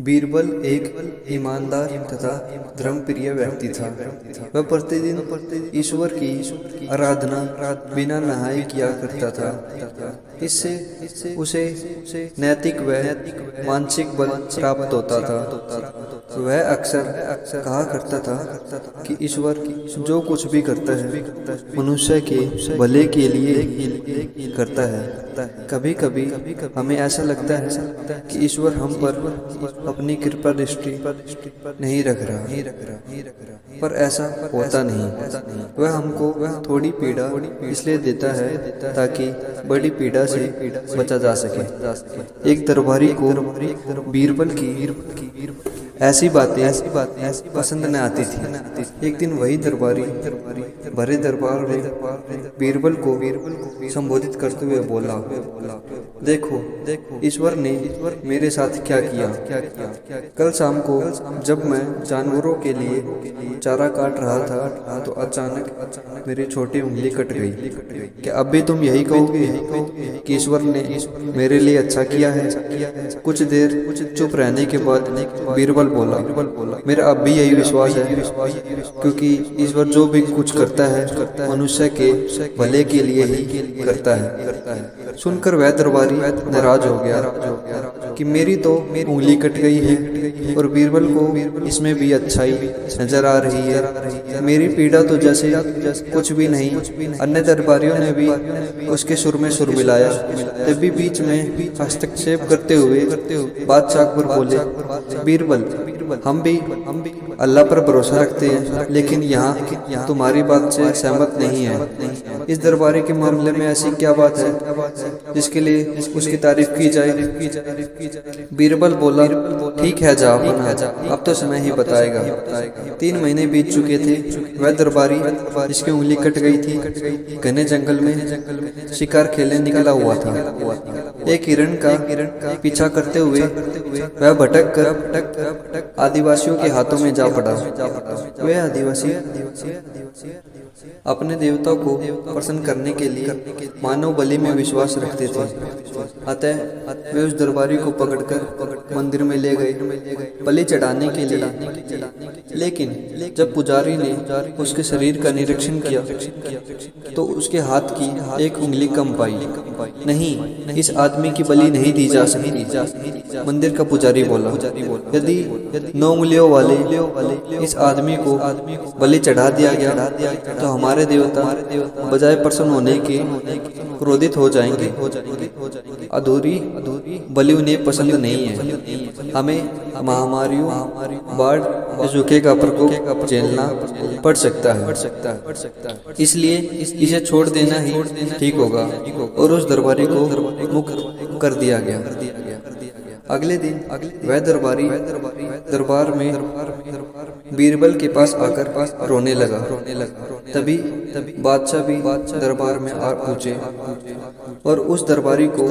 बीरबल एक ईमानदार तथा धर्मप्रिय व्यक्ति था। वह प्रतिदिन ईश्वर की आराधना बिना नहाए किया करता था। इससे उसे नैतिक व मानसिक बल प्राप्त होता था। वह अक्सर कहा करता था कि ईश्वर जो कुछ भी करता है मनुष्य के भले के लिए करता है। कभी कभी हमें ऐसा लगता है कि ईश्वर हम पर अपनी कृपा दृष्टि नहीं रख रहा, पर ऐसा होता नहीं। वह हमको थोड़ी पीड़ा इसलिए देता है ताकि बड़ी पीड़ा से बचा जा सके। एक दरबारी को बीरबल की ऐसी बातें पसंद न आती थी। एक दिन वही दरबारी भरे दरबार में बीरबल को संबोधित करते हुए बोला, देखो ईश्वर ने मेरे साथ क्या किया। कल शाम को जब मैं जानवरों के लिए चारा काट रहा था तो अचानक मेरी छोटी उंगली कट गई। क्या अब भी तुम यही कहोगे कि ईश्वर ने मेरे लिए अच्छा किया है? कुछ देर चुप रहने के बाद बीरबल बोला, मेरा अब भी यही विश्वास है, क्योंकि ईश्वर जो भी कुछ करता है मनुष्य के भले के लिए ही करता है। सुनकर वह दरबारी नाराज हो गया कि मेरी तो उंगली कट गई है और बीरबल को इसमें भी अच्छाई नजर आ रही है। मेरी पीड़ा तो जैसे कुछ भी नहीं। अन्य दरबारियों ने भी उसके सुर में सुर मिलाया। तभी बीच में हस्तक्षेप करते हुए बादशाह अकबर बोले, बीरबल हम भी अल्लाह पर भरोसा रखते हैं, लेकिन यहाँ तुम्हारी बात से सहमत नहीं है। इस दरबारी के मामले में ऐसी क्या बात है जिसके लिए उसकी तारीफ की जाए? बीरबल बोला, ठीक है जा अपना, अब तो समय ही बताएगा। 3 महीने बीत चुके थे। वह दरबारी जिसकी उंगली कट गई थी घने जंगल में शिकार खेलने निकला हुआ था। एक हिरण का पीछा करते हुए वह भटक कर आदिवासियों के हाथों में जा पड़ा। वे आदिवासी अपने देवता को प्रसन्न करने के लिए मानव बलि में विश्वास रखते थे। अतः वे उस दरबारी को पकड़कर मंदिर में ले गए बलि चढ़ाने के लिए। लेकिन जब पुजारी ने उसके शरीर का निरीक्षण किया तो उसके हाथ की एक उंगली कम पाई। नहीं, इस आदमी की बलि नहीं दी जा सकती। मंदिर का पुजारी बोला, यदि 9 उंगलियों वाले इस आदमी को बलि चढ़ा दिया गया तो हमारे देवता बजाय प्रसन्न होने के क्रोधित हो जाएंगे। अधूरी बलि उन्हें पसंद नहीं है। हमें महामारियों, बाढ़ या सूखे का प्रकोप झेलना पड़ सकता है, इसलिए इसे छोड़ देना ही ठीक होगा। और उस दरबारी को मुक्त कर दिया गया। अगले दिन वह दरबारी दरबार में बीरबल के पास आकर रोने लगा। तभी बादशाह भी दरबार में आ पहुंचे और उस दरबारी को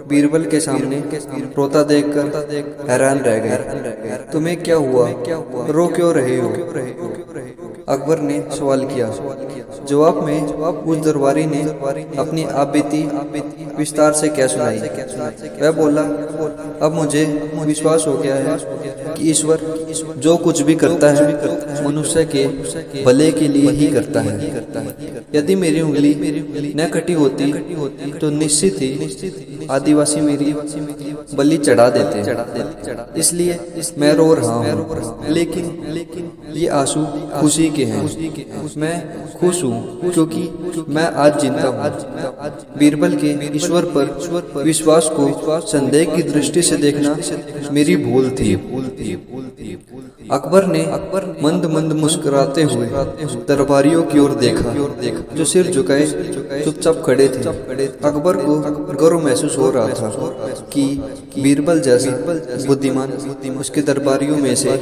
बीरबल के सामने रोता देखकर हैरान रह गए। तुम्हें क्या हुआ? रो क्यों रहे हो? अकबर ने सवाल किया। जवाब में उस दरबारी ने अपनी आपबीती विस्तार से क्या सुनाई। वह बोला, अब मुझे विश्वास हो गया है कि ईश्वर जो कुछ भी करता है मनुष्य के भले के लिए ही करता है। यदि मेरी उंगली न कटी होती तो निश्चित ही आदिवासी मेरी बलि चढ़ा देते। इसलिए मैं रो रहा हूँ, लेकिन ये आंसू खुशी के हैं। मैं खुश हूँ क्योंकि मैं आज जिंदा हूँ। बीरबल के ईश्वर पर विश्वास को संदेह की दृष्टि से देखना मेरी भूल थी। अकबर ने मंद मुस्कुराते हुए दरबारियों की ओर देखा जो सिर झुकाए चुपचाप खड़े थे। अकबर को गर्व महसूस हो रहा था कि बीरबल जैसा बुद्धिमान उसके दरबारियों में से